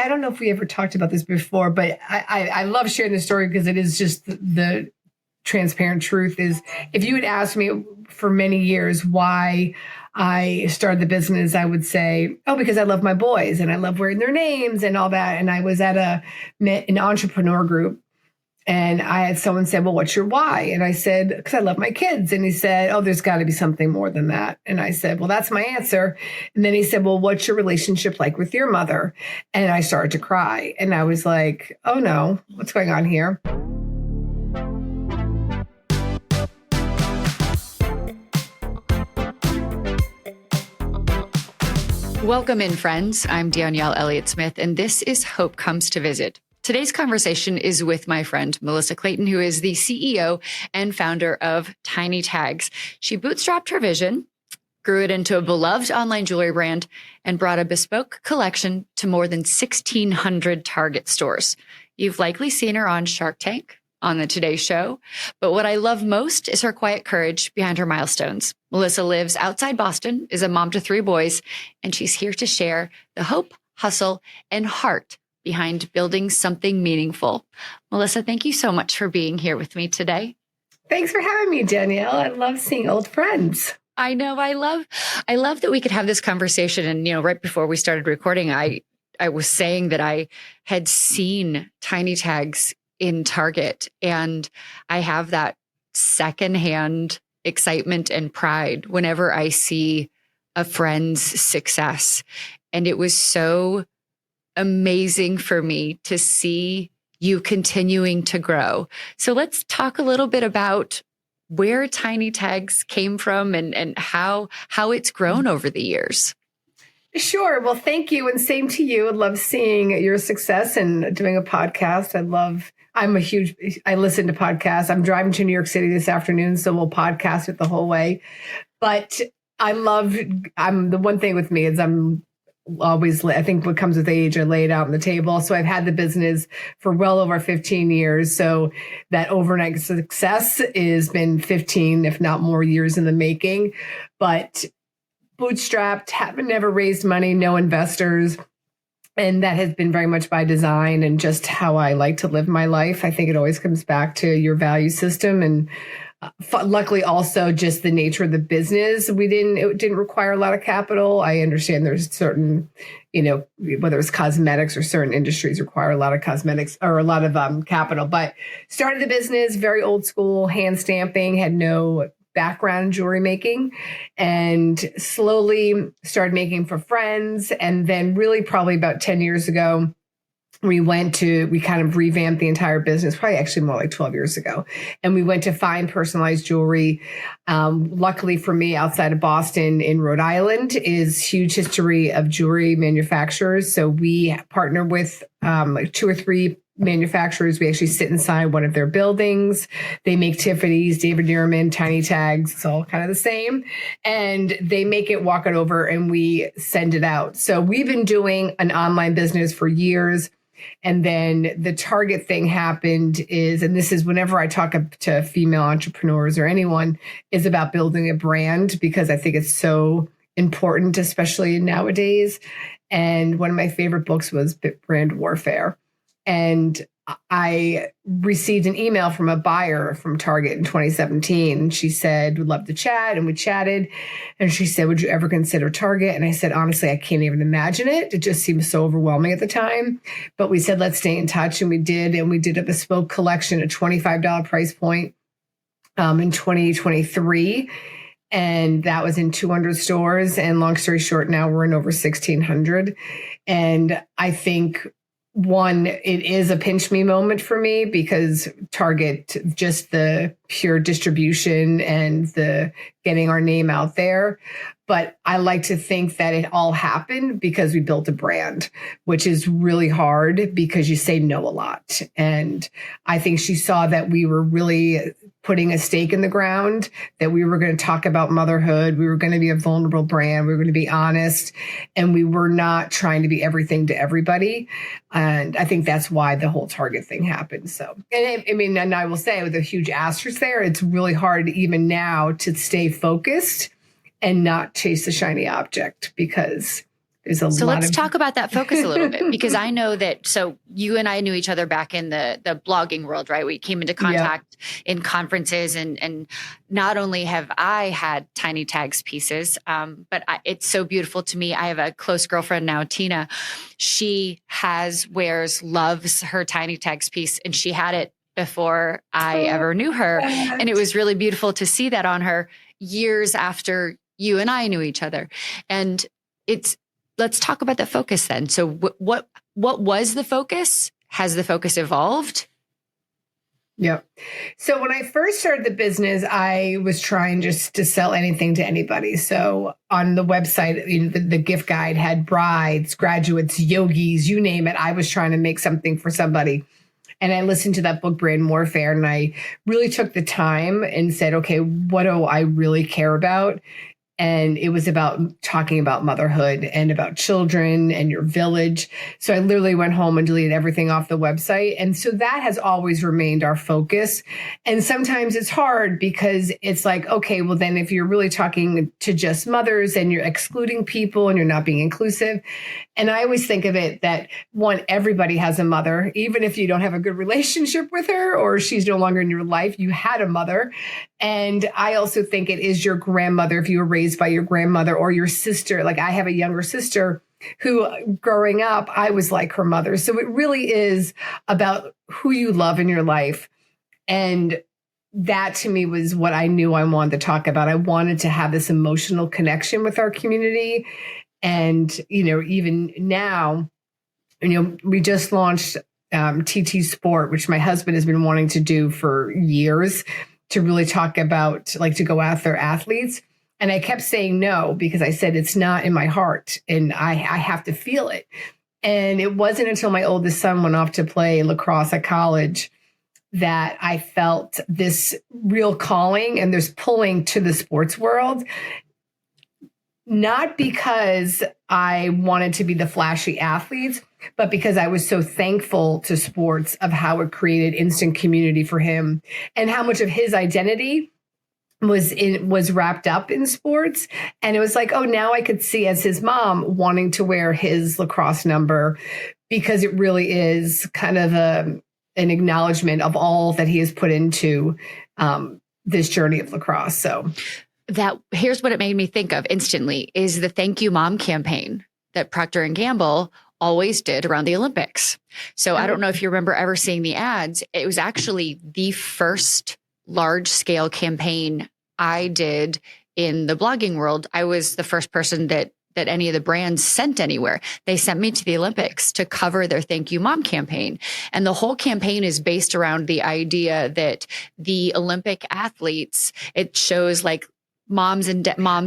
I don't know if we ever talked about this before, but I love sharing the story because it is just the transparent truth is if you had asked me for many years why I started the business, I would say, oh, because I love my boys and I love wearing their names and all that. And I was at an entrepreneur group and I had someone say, well, what's your why? And I said, because I love my kids. And he said, oh, there's got to be something more than that. And I said, well, that's my answer. And then he said, well, what's your relationship like with your mother? And I started to cry. And I was like, oh, no, what's going on here? Welcome in, friends. I'm Danielle Elliott-Smith, and this is Hope Comes to Visit. Today's conversation is with my friend, Melissa Clayton, who is the CEO and founder of Tiny Tags. She bootstrapped her vision, grew it into a beloved online jewelry brand, and brought a bespoke collection to more than 1,600 Target stores. You've likely seen her on Shark Tank, on the Today Show. But what I love most is her quiet courage behind her milestones. Melissa lives outside Boston, is a mom to 3 boys, and she's here to share the hope, hustle, and heart behind building something meaningful. Melissa, thank you so much for being here with me today. Thanks for having me, Danielle. I love seeing old friends. I know. I love that we could have this conversation. And, right before we started recording, I was saying that I had seen Tiny Tags in Target, and I have that secondhand excitement and pride whenever I see a friend's success. And it was so amazing for me to see you continuing to grow. So let's talk a little bit about where Tiny Tags came from and how it's grown over the years. Sure. Well, thank you. And same to you. I love seeing your success and doing a podcast. I listen to podcasts. I'm driving to New York City this afternoon, so we'll podcast it the whole way. But the one thing with me is I think what comes with age, I lay it out on the table. So I've had the business for well over 15 years. So that overnight success has been 15, if not more years in the making. But bootstrapped, haven't never raised money, no investors. And that has been very much by design and just how I like to live my life. I think it always comes back to your value system. And luckily also just the nature of the business. It didn't require a lot of capital. I understand there's certain, whether it's cosmetics or certain industries require a lot of cosmetics or a lot of capital, but started the business very old school, hand stamping, had no background in jewelry making, and slowly started making for friends. And then really probably about 10 years ago, we kind of revamped the entire business, probably actually more like 12 years ago. And we went to fine personalized jewelry. Luckily for me, outside of Boston in Rhode Island is huge history of jewelry manufacturers. So we partner with like 2 or 3 manufacturers. We actually sit inside one of their buildings. They make Tiffany's, David Yurman, Tiny Tags. It's all kind of the same. And they make it, walk it over, and we send it out. So we've been doing an online business for years. And then the Target thing happened and this is whenever I talk to female entrepreneurs or anyone, is about building a brand, because I think it's so important, especially nowadays. And one of my favorite books was Brand Warfare. And I received an email from a buyer from Target in 2017. She said, would love to chat. And we chatted. And she said, would you ever consider Target? And I said, honestly, I can't even imagine it. It just seemed so overwhelming at the time. But we said, let's stay in touch. And we did. And we did a bespoke collection, a $25 price point in 2023. And that was in 200 stores. And long story short, now we're in over 1,600. And I think it is a pinch me moment for me, because Target, just the pure distribution and the getting our name out there. But I like to think that it all happened because we built a brand, which is really hard because you say no a lot. And I think she saw that we were really putting a stake in the ground, that we were going to talk about motherhood. We were going to be a vulnerable brand. We were going to be honest, and we were not trying to be everything to everybody. And I think that's why the whole Target thing happened. So, and I will say, with a huge asterisk there, it's really hard even now to stay focused and not chase the shiny object, because there's a So lot let's of talk about that focus a little bit, because I know that, so you and I knew each other back in the blogging world, right? We came into contact in conferences, and not only have I had Tiny Tags pieces, but it's so beautiful to me. I have a close girlfriend now, Tina. She loves her Tiny Tags piece, and she had it before I ever knew her. And it was really beautiful to see that on her years after you and I knew each other. And let's talk about the focus then. So what was the focus? Has the focus evolved? Yeah. So when I first started the business, I was trying just to sell anything to anybody. So on the website, the gift guide had brides, graduates, yogis, you name it. I was trying to make something for somebody. And I listened to that book, Brand Warfare, and I really took the time and said, okay, what do I really care about? And it was about talking about motherhood and about children and your village. So I literally went home and deleted everything off the website. And so that has always remained our focus. And sometimes it's hard because it's like, okay, well, then if you're really talking to just mothers and you're excluding people and you're not being inclusive. And I always think of it that everybody has a mother, even if you don't have a good relationship with her or she's no longer in your life, you had a mother. And I also think it is your grandmother if you were raised by your grandmother or your sister. Like I have a younger sister who growing up, I was like her mother. So it really is about who you love in your life. And that to me was what I knew I wanted to talk about. I wanted to have this emotional connection with our community. And, even now, we just launched TT Sport, which my husband has been wanting to do for years, to really talk about, like, to go after athletes. And I kept saying no, because I said, it's not in my heart and I have to feel it. And it wasn't until my oldest son went off to play lacrosse at college that I felt this real calling and there's pulling to the sports world. Not because I wanted to be the flashy athletes, but because I was so thankful to sports of how it created instant community for him and how much of his identity was wrapped up in sports. And it was like, oh, now I could see as his mom wanting to wear his lacrosse number, because it really is kind of an acknowledgement of all that he has put into this journey of lacrosse. So here's what it made me think of instantly is the Thank You Mom campaign that Procter & Gamble always did around the Olympics. So I don't know if you remember ever seeing the ads. It was actually the first large scale campaign I did in the blogging world. I was the first person that any of the brands sent anywhere. They sent me to the Olympics to cover their Thank You Mom campaign. And the whole campaign is based around the idea that the Olympic athletes, it shows like moms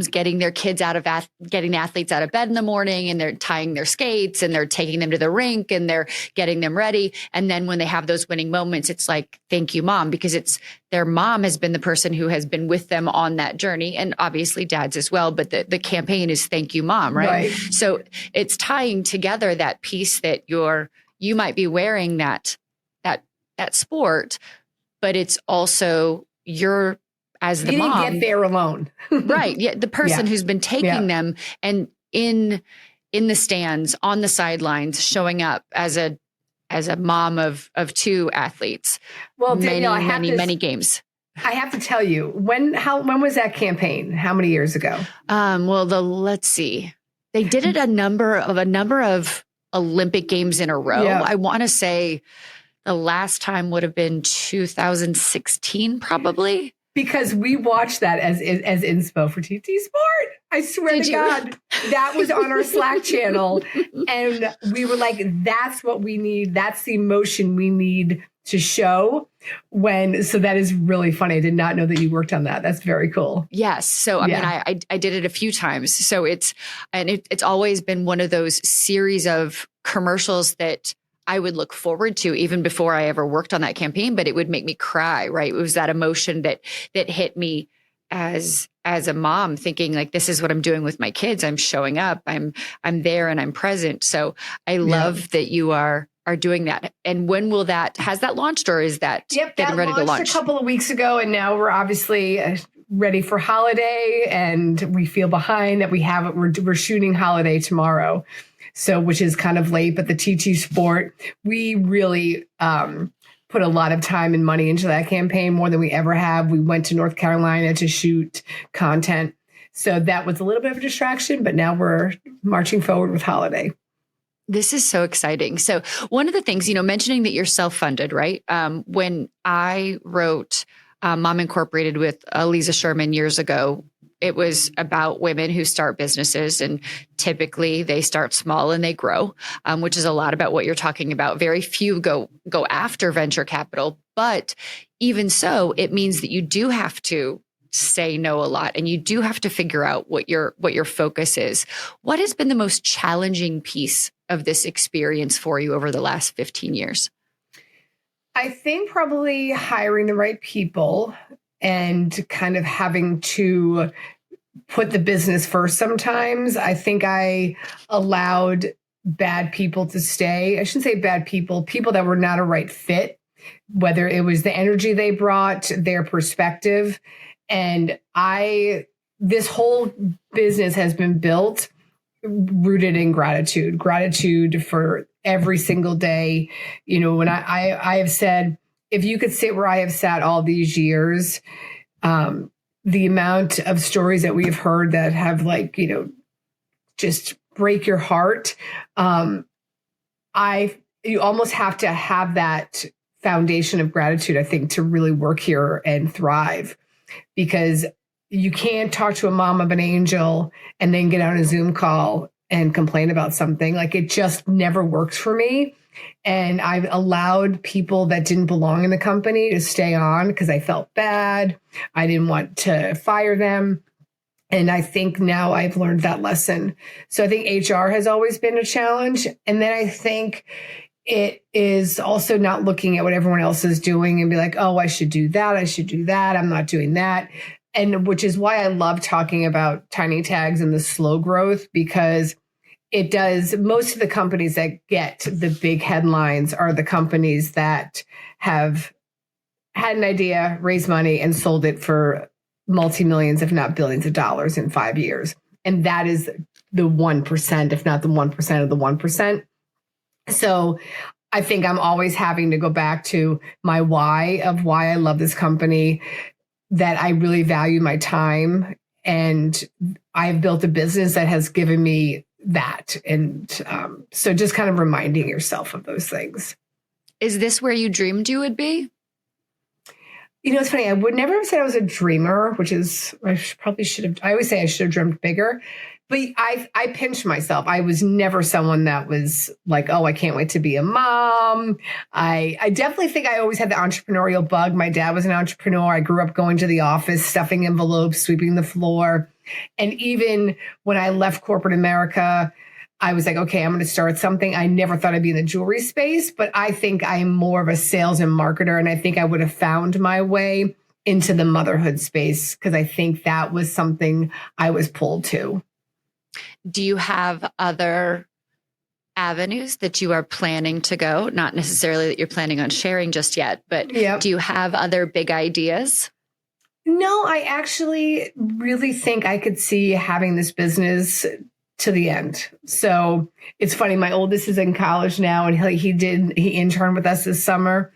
getting their kids getting the athletes out of bed in the morning, and they're tying their skates and they're taking them to the rink and they're getting them ready. And then when they have those winning moments, it's like, thank you, mom, because it's their mom has been the person who has been with them on that journey. And obviously dads as well. But the campaign is thank you, mom. Right. So it's tying together that piece that you might be wearing that sport, but it's also as the mom, didn't get there alone. Right. Yeah. The person who's been taking them and in the stands, on the sidelines, showing up as a mom of two athletes. Well, many games. I have to tell you, when was that campaign? How many years ago? Let's see. They did it a number of Olympic games in a row. Yeah. I want to say the last time would have been 2016, probably. Because we watched that as inspo for TT Sport. I swear to God, that was on our Slack channel. And we were like, that's what we need. That's the emotion we need to show so that is really funny. I did not know that you worked on that. That's very cool. Yes. So, I mean, I did it a few times. So it's always been one of those series of commercials that I would look forward to even before I ever worked on that campaign, but it would make me cry, right? It was that emotion that hit me as a mom, thinking like, this is what I'm doing with my kids. I'm showing up, I'm there and I'm present. So I love that you are doing that. And when has that launched, or is that getting ready to launch? A couple of weeks ago. And now we're obviously ready for holiday and we feel behind that we're shooting holiday tomorrow. So, which is kind of late, but the TT Sport, we really put a lot of time and money into that campaign, more than we ever have. We went to North Carolina to shoot content. So that was a little bit of a distraction, but now we're marching forward with holiday. This is so exciting. So one of the things, mentioning that you're self-funded, right? When I wrote Mom Incorporated with Lisa Sherman years ago, it was about women who start businesses, and typically they start small and they grow, which is a lot about what you're talking about. Very few go after venture capital, but even so, it means that you do have to say no a lot, and you do have to figure out what your focus is. What has been the most challenging piece of this experience for you over the last 15 years? I think probably hiring the right people and kind of having to put the business first sometimes. I think I allowed bad people to stay. I shouldn't say bad people that were not a right fit, whether it was the energy they brought, their perspective. And this whole business has been built rooted in gratitude for every single day. When I have said, if you could sit where I have sat all these years, the amount of stories that we've heard that have just break your heart. You almost have to have that foundation of gratitude, I think, to really work here and thrive, because you can't talk to a mom of an angel and then get on a Zoom call and complain about something. It just never works for me. And I've allowed people that didn't belong in the company to stay on because I felt bad. I didn't want to fire them. And I think now I've learned that lesson. So I think HR has always been a challenge. And then I think it is also not looking at what everyone else is doing and be like, oh, I should do that. I'm not doing that. And which is why I love talking about tiny tags and the slow growth, because it does. Most of the companies that get the big headlines are the companies that have had an idea, raised money, and sold it for multi-millions, if not billions of dollars in 5 years. And that is the 1%, if not the 1% of the 1%. So I think I'm always having to go back to my why of why I love this company, that I really value my time. And I've built a business that has given me that. And so just kind of reminding yourself of those things. Is this where you dreamed you would be? It's funny. I would never have said I was a dreamer, which is, I always say I should have dreamed bigger. But I pinched myself. I was never someone that was like, oh, I can't wait to be a mom. I definitely think I always had the entrepreneurial bug. My dad was an entrepreneur. I grew up going to the office, stuffing envelopes, sweeping the floor. And even when I left corporate America, I was like, okay, I'm going to start something. I never thought I'd be in the jewelry space, but I think I'm more of a sales and marketer. And I think I would have found my way into the motherhood space, because I think that was something I was pulled to. Do you have other avenues that you are planning to go? Not necessarily that you're planning on sharing just yet, but Do you have other big ideas? No, I actually really think I could see having this business to the end. So it's funny. My oldest is in college now, and he interned with us this summer.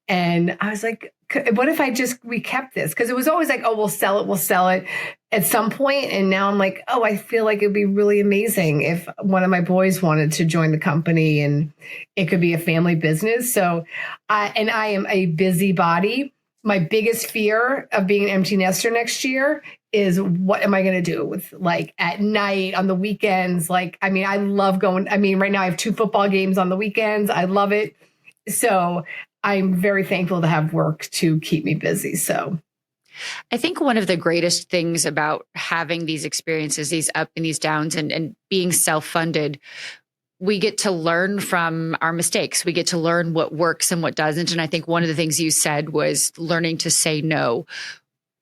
And I was like, what if we kept this? Because it was always like, oh, we'll sell it at some point. And now I'm like, oh, I feel like it'd be really amazing if one of my boys wanted to join the company and it could be a family business. So, I am a busybody. My biggest fear of being an empty nester next year is, what am I going to do with at night, on the weekends? I love going. Right now I have 2 football games on the weekends. I love it. So I'm very thankful to have work to keep me busy. So I think one of the greatest things about having these experiences, these up and these downs, and being self-funded, we get to learn from our mistakes. We get to learn what works and what doesn't. And I think one of the things you said was learning to say no.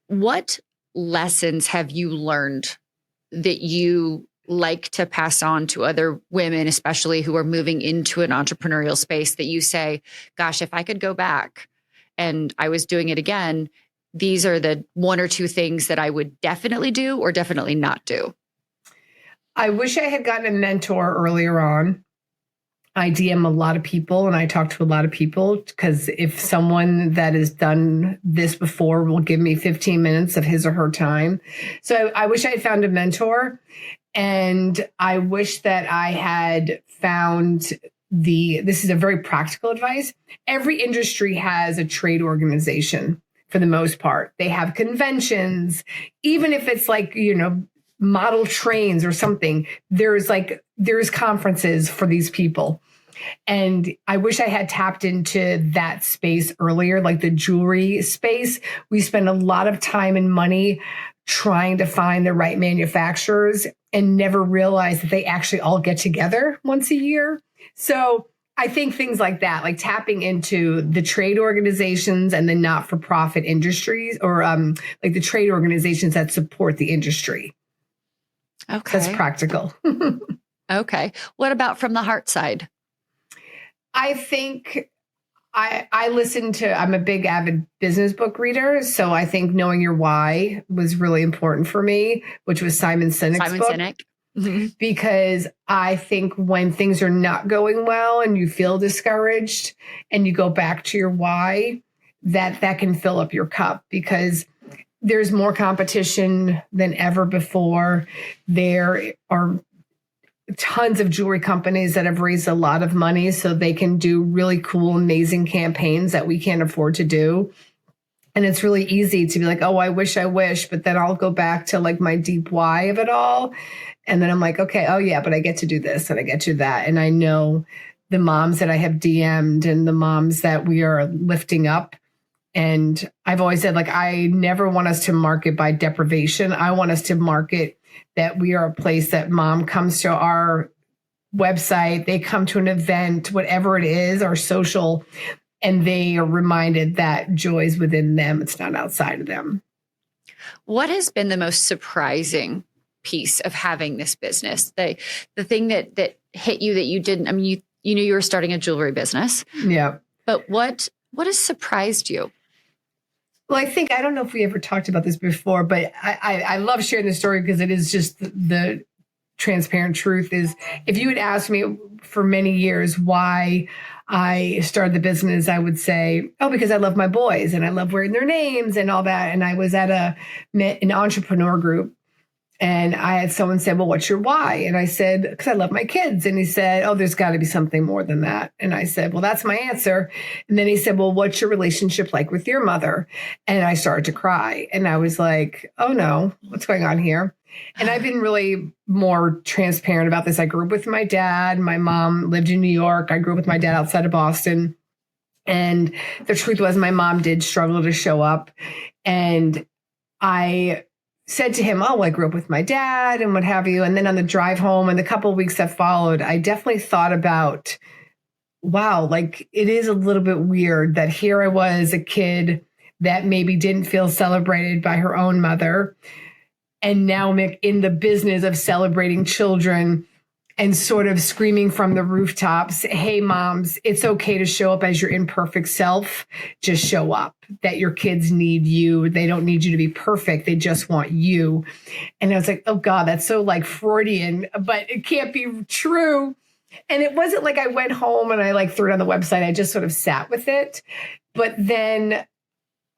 What lessons have you learned that you like to pass on to other women, especially who are moving into an entrepreneurial space, that you say, gosh, if I could go back and I was doing it again, these are the one or two things that I would definitely do or definitely not do? I wish I had gotten a mentor earlier on. I DM a lot of people and I talk to a lot of people, because if someone that has done this before will give me 15 minutes of his or her time. So I wish I had found a mentor, and I wish that I had found this is a very practical advice. Every industry has a trade organization for the most part. They have conventions, even if it's like, model trains or something. There's conferences for these people. And I wish I had tapped into that space earlier, like the jewelry space. We spend a lot of time and money trying to find the right manufacturers and never realize that they actually all get together once a year. So I think things like that, like tapping into the trade organizations and the not-for-profit industries, or like the trade organizations that support the industry. Okay. That's practical. Okay. What about from the heart side? I think I listen to, I'm a big avid business book reader. So I think knowing your why was really important for me, which was Simon Sinek's book. Mm-hmm. Because I think when things are not going well and you feel discouraged and you go back to your why, that can fill up your cup, because there's more competition than ever before. There are tons of jewelry companies that have raised a lot of money so they can do really cool, amazing campaigns that we can't afford to do. And it's really easy to be like, oh, I wish, but then I'll go back to like my deep why of it all. And then I'm like, okay, oh yeah, but I get to do this and I get to that. And I know the moms that I have DM'd and the moms that we are lifting up. And I've always said, like, I never want us to market by deprivation. I want us to market that we are a place that mom comes to our website, they come to an event, whatever it is, our social, and they are reminded that joy is within them. It's not outside of them. What has been the most surprising piece of having this business? The thing that hit you that you didn't, I mean, you knew you were starting a jewelry business. Yeah. But what has surprised you? Well, I don't know if we ever talked about this before, but I love sharing the story because it is just the transparent truth. Is if you had asked me for many years why I started the business, I would say, oh, because I love my boys and I love wearing their names and all that. And I was at an entrepreneur group, and I had someone say, well, what's your why? And I said, because I love my kids. And he said, oh, there's got to be something more than that. And I said, well, that's my answer. And then he said, well, what's your relationship like with your mother? And I started to cry. And I was like, oh no, what's going on here? And I've been really more transparent about this. I grew up with my dad. My mom lived in New York. I grew up with my dad outside of Boston. And the truth was my mom did struggle to show up. And I said to him, oh, I grew up with my dad and what have you. And then on the drive home and the couple of weeks that followed, I definitely thought about, wow, like it is a little bit weird that here I was, a kid that maybe didn't feel celebrated by her own mother. And now I'm in the business of celebrating children and sort of screaming from the rooftops, hey, moms, it's okay to show up as your imperfect self. Just show up, that your kids need you. They don't need you to be perfect. They just want you. And I was like, oh God, that's so like Freudian, but it can't be true. And it wasn't like I went home and I like threw it on the website. I just sort of sat with it. But then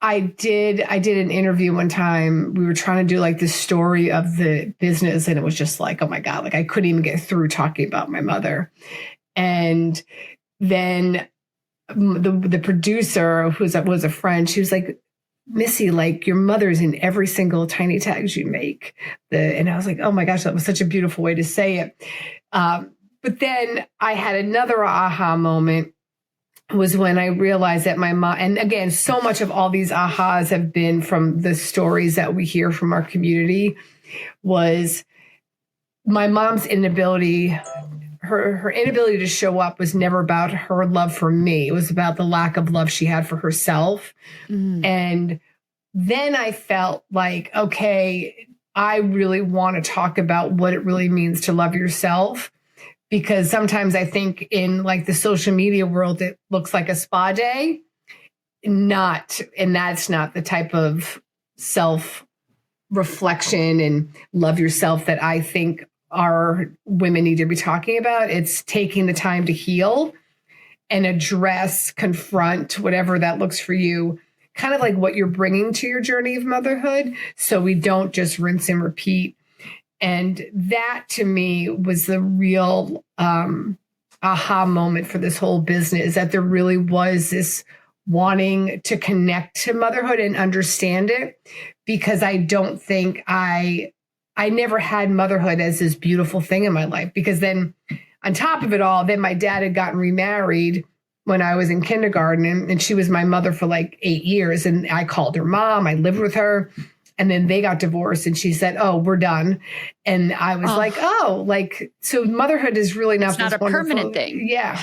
I did an interview one time. We were trying to do like the story of the business, and it was just like, oh my God, like I couldn't even get through talking about my mother. And then the producer, who was a friend, she was like, Missy, like your mother's in every single tiny tags you make. And I was like, oh my gosh, that was such a beautiful way to say it. But then I had another aha moment, was when I realized that my mom, and again, so much of all these ahas have been from the stories that we hear from our community, was my mom's inability, her inability to show up was never about her love for me. It was about the lack of love she had for herself. Mm. And then I felt like, okay, I really want to talk about what it really means to love yourself. Because sometimes I think in like the social media world, it looks like a spa day. that's not the type of self reflection and love yourself that I think our women need to be talking about. It's taking the time to heal and address, confront, whatever that looks for you, kind of like what you're bringing to your journey of motherhood. So we don't just rinse and repeat. And that to me was the real aha moment for this whole business, that there really was this wanting to connect to motherhood and understand it, because I don't think I never had motherhood as this beautiful thing in my life. Because then on top of it all, then my dad had gotten remarried when I was in kindergarten, and she was my mother for like 8 years. And I called her mom. I lived with her. And then they got divorced and she said, "Oh, we're done." And I was like, "Oh, like, so motherhood is really not, it's not a permanent thing." Yeah.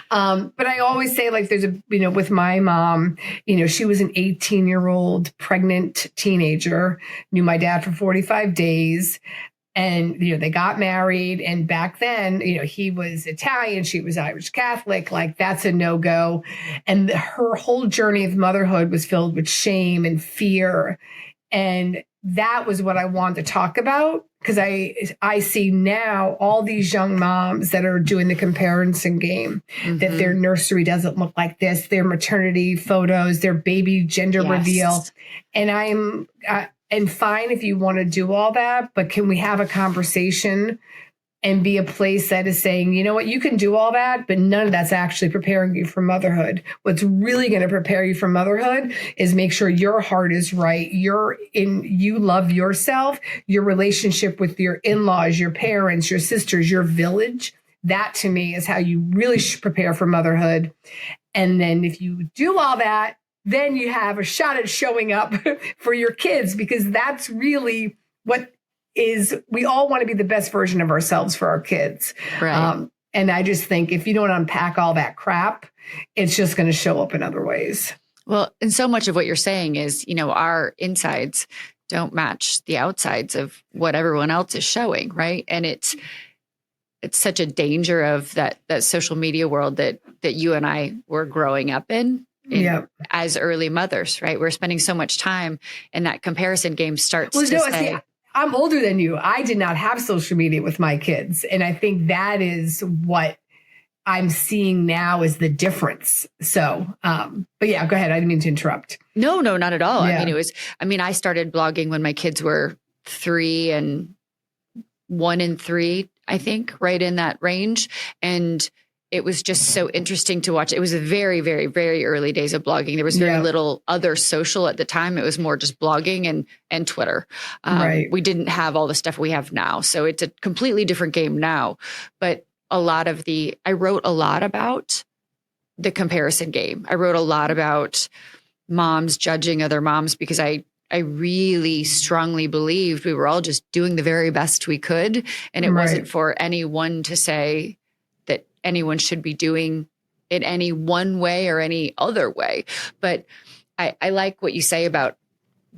But I always say, like, there's with my mom, she was an 18-year-old pregnant teenager, knew my dad for 45 days. And, they got married. And back then, he was Italian, she was Irish Catholic. Like, that's a no-go. And her whole journey of motherhood was filled with shame and fear. And that was what I wanted to talk about, because I see now all these young moms that are doing the comparison game, that their nursery doesn't look like this, their maternity photos, their baby gender reveal. And and fine if you want to do all that, but can we have a conversation and be a place that is saying, you know what, you can do all that, but none of that's actually preparing you for motherhood. What's really going to prepare you for motherhood is make sure your heart is right. You love yourself, your relationship with your in-laws, your parents, your sisters, your village. That to me is how you really should prepare for motherhood. And then if you do all that, then you have a shot at showing up for your kids, because that's really what we all want to be the best version of ourselves for our kids. Right. And I just think if you don't unpack all that crap, it's just going to show up in other ways. Well, and so much of what you're saying is, our insides don't match the outsides of what everyone else is showing. Right. And it's such a danger of that social media world that you and I were growing up in. As early mothers, right? We're spending so much time, and that comparison game starts to say, I'm older than you. I did not have social media with my kids. And I think that is what I'm seeing now is the difference. So, but yeah, go ahead. I didn't mean to interrupt. No, not at all. Yeah. I started blogging when my kids were 3 and 1 and 3, I think, right in that range. And it was just so interesting to watch. It was a very, very, very early days of blogging. There was very little other social at the time. It was more just blogging and Twitter. Right. We didn't have all the stuff we have now. So it's a completely different game now. But I wrote a lot about the comparison game. I wrote a lot about moms judging other moms, because I really strongly believed we were all just doing the very best we could. And it wasn't for anyone to say that anyone should be doing it any one way or any other way. But I like what you say about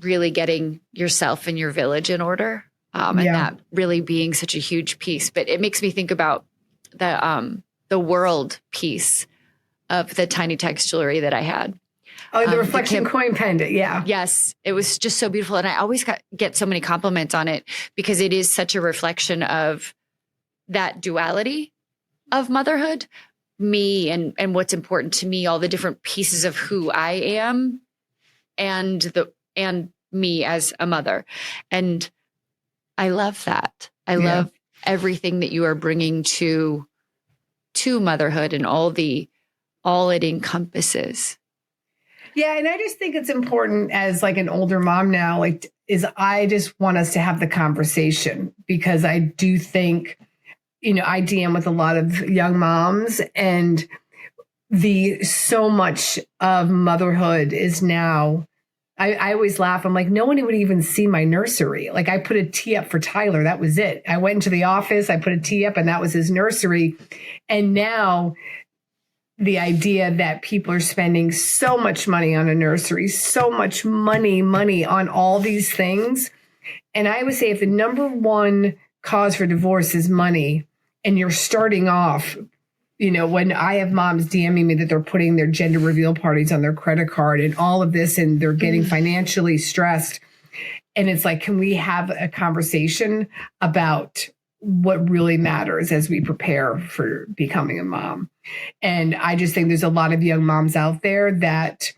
really getting yourself and your village in order, and that really being such a huge piece. But it makes me think about the world piece of the tiny text jewelry that I had. Oh, the reflection coin pendant. Yeah. Yes. It was just so beautiful. And I always get so many compliments on it, because it is such a reflection of that duality of motherhood, me and what's important to me, all the different pieces of who I am, and me as a mother. And I love that. I love everything that you are bringing to motherhood and all it encompasses. Yeah. And I just think it's important as like an older mom now, I just want us to have the conversation, because I do think, I DM with a lot of young moms, and so much of motherhood is now, I always laugh. I'm like, no one would even see my nursery. Like, I put a tee up for Tyler. That was it. I went into the office, I put a tee up, and that was his nursery. And now the idea that people are spending so much money on a nursery, so much money on all these things. And I would say if the number one cause for divorce is money, and you're starting off, when I have moms DMing me that they're putting their gender reveal parties on their credit card and all of this, and they're getting financially stressed. And it's like, can we have a conversation about what really matters as we prepare for becoming a mom? And I just think there's a lot of young moms out there that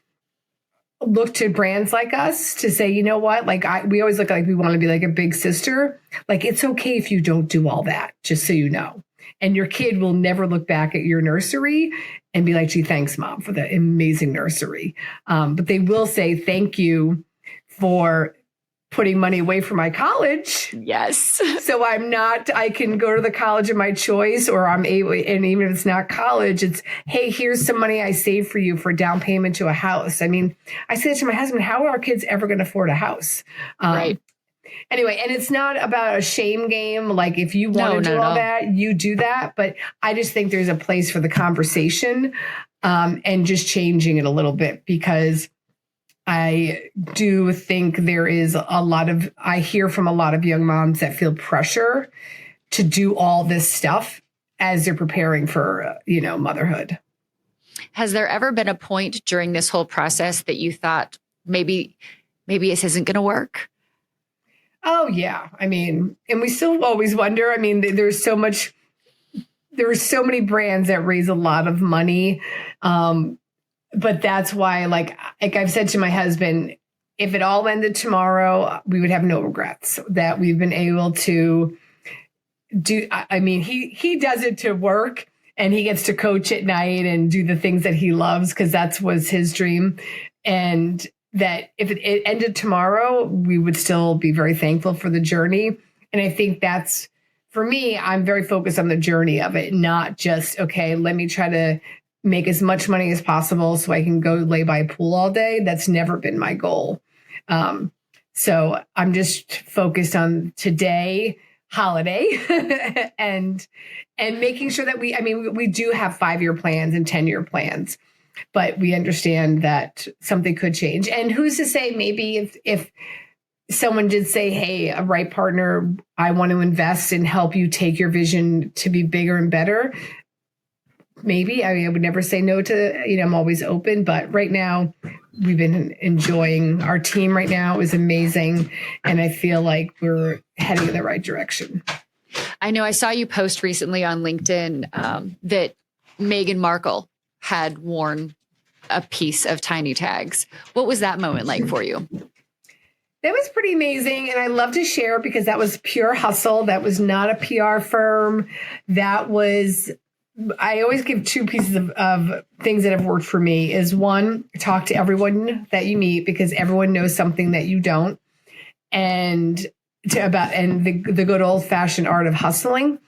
look to brands like us to say, you know what, like we always look like we want to be like a big sister. Like, it's okay if you don't do all that, just so you know. And your kid will never look back at your nursery and be like, gee, thanks, Mom, for the amazing nursery. But they will say thank you for putting money away for my college. Yes. So I can go to the college of my choice, or I'm able, and even if it's not college, it's, hey, here's some money I saved for you for down payment to a house. I mean, I say that to my husband, how are our kids ever going to afford a house? Right. Anyway, and it's not about a shame game. Like, if you want to do all that, you do that. But I just think there's a place for the conversation and just changing it a little bit, because I do think there is I hear from a lot of young moms that feel pressure to do all this stuff as they're preparing for, motherhood. Has there ever been a point during this whole process that you thought maybe this isn't going to work? Oh, yeah. I mean, and we still always wonder. I mean, there are so many brands that raise a lot of money. But that's why, like I've said to my husband, if it all ended tomorrow, we would have no regrets that we've been able to do. I mean, he does it to work, and he gets to coach at night and do the things that he loves, because was his dream. And that if it ended tomorrow, we would still be very thankful for the journey. And I think that's, for me, I'm very focused on the journey of it, not just, okay, let me try to make as much money as possible so I can go lay by a pool all day. That's never been my goal. So I'm just focused on today, holiday, and making sure that we do have 5-year plans and 10-year plans, but we understand that something could change. And who's to say, maybe if someone did say, hey, a right partner, I want to invest and help you take your vision to be bigger and better. Maybe. I would never say no to, I'm always open. But right now, we've been enjoying our team right now. Is amazing. And I feel like we're heading in the right direction. I know I saw you post recently on LinkedIn that Meghan Markle had worn a piece of Tiny Tags. What was that moment like for you? That was pretty amazing. And I love to share, because that was pure hustle. That was not a PR firm. I always give 2 pieces of things that have worked for me. Is one, talk to everyone that you meet, because everyone knows something that you don't. And the good old fashioned art of hustling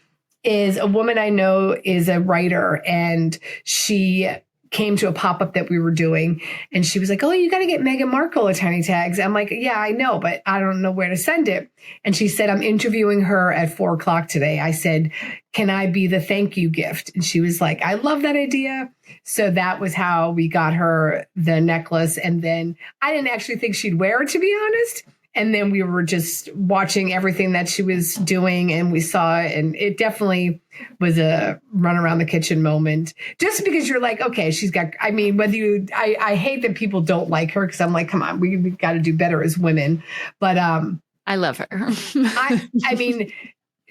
is, a woman I know is a writer, and she came to a pop-up that we were doing, and she was like, oh, you got to get Meghan Markle a Tiny Tags. I'm like, yeah, I know, but I don't know where to send it. And she said, I'm interviewing her at 4:00 today. I said, can I be the thank you gift? And she was like, I love that idea. So that was how we got her the necklace. And then I didn't actually think she'd wear it, to be honest. And then we were just watching everything that she was doing, and we saw it, and it definitely was a run around the kitchen moment. Just because you're like, okay, she's got, I hate that people don't like her, because I'm like, come on, we got to do better as women. But I love her.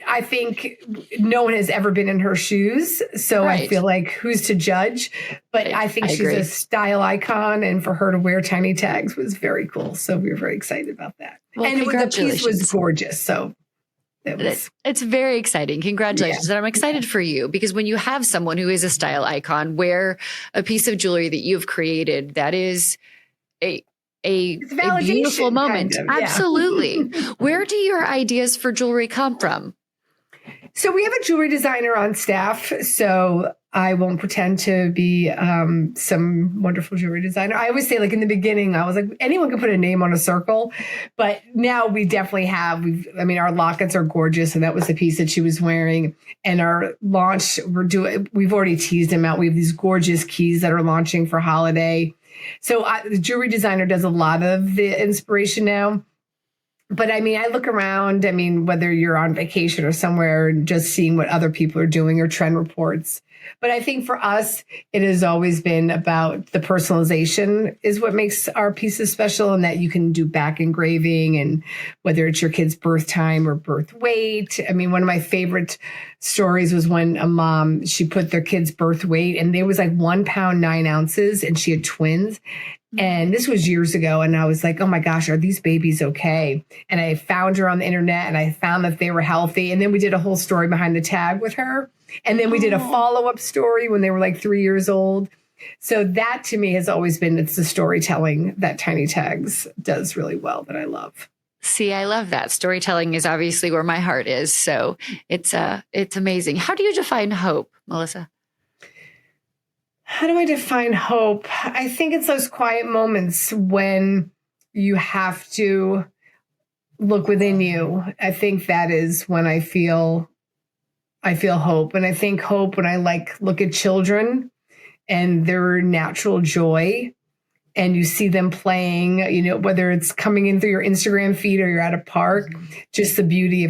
I think no one has ever been in her shoes. So right. I feel like, who's to judge? But I think she's a style icon. And for her to wear Tiny Tags was very cool. So we were very excited about that. Well, and the piece was gorgeous. So it's very exciting. Congratulations. And I'm excited for you, because when you have someone who is a style icon wear a piece of jewelry that you've created, that is a beautiful moment. Kind of, yeah. Absolutely. Where do your ideas for jewelry come from? So we have a jewelry designer on staff. So I won't pretend to be some wonderful jewelry designer. I always say, like, in the beginning, I was like, anyone can put a name on a circle. But now we definitely have. Our lockets are gorgeous. And that was the piece that she was wearing. And our launch, we've already teased them out. We have these gorgeous keys that are launching for holiday. So the jewelry designer does a lot of the inspiration now. But I look around, whether you're on vacation or somewhere, and just seeing what other people are doing, or trend reports. But I think for us, it has always been about the personalization is what makes our pieces special, and that you can do back engraving, and whether it's your kid's birth time or birth weight. I mean, one of my favorite stories was when a mom, she put their kid's birth weight and there was like 1 pound, 9 ounces, and she had twins. And this was years ago. And I was like, oh my gosh, are these babies okay? And I found her on the internet and I found that they were healthy. And then we did a whole story behind the tag with her. And then we did a follow-up story when they were like 3 years old. So that to me has always been, it's the storytelling that Tiny Tags does really well that I love. See, I love that. Storytelling is obviously where my heart is. So it's amazing. How do you define hope, Melissa? How do I define hope? I think it's those quiet moments when you have to look within you. I think that is when I feel hope. And I think hope when I look at children and their natural joy, and you see them playing, whether it's coming in through your Instagram feed or you're at a park, just the beauty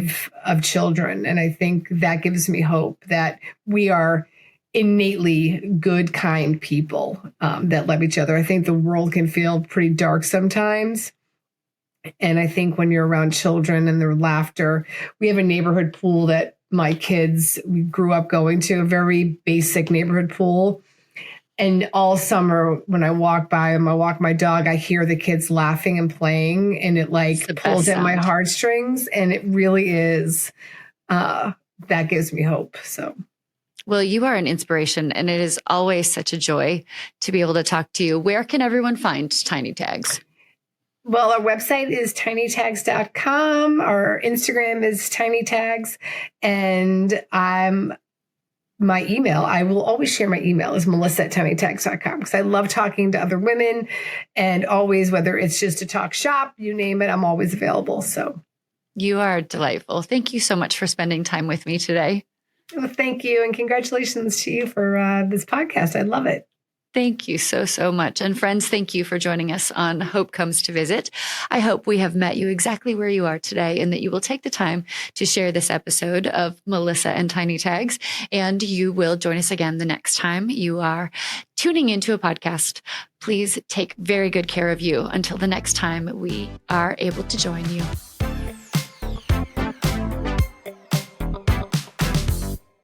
of children. And I think that gives me hope that we are innately good, kind people that love each other. I think the world can feel pretty dark sometimes. And I think when you're around children and their laughter, we have a neighborhood pool that my kids, we grew up going to, a very basic neighborhood pool. And all summer when I walk by and I walk my dog, I hear the kids laughing and playing, and it pulls at my heartstrings. And it really is, that gives me hope. So. Well, you are an inspiration, and it is always such a joy to be able to talk to you. Where can everyone find Tiny Tags? Well, our website is tinytags.com. Our Instagram is tinytags. And my email, I will always share my email, is melissa@tinytags.com, because I love talking to other women, and always, whether it's just to talk shop, you name it, I'm always available. So you are delightful. Thank you so much for spending time with me today. Well, thank you. And congratulations to you for this podcast. I love it. Thank you so, so much. And friends, thank you for joining us on Hope Comes to Visit. I hope we have met you exactly where you are today, and that you will take the time to share this episode of Melissa and Tiny Tags. And you will join us again the next time you are tuning into a podcast. Please take very good care of you until the next time we are able to join you.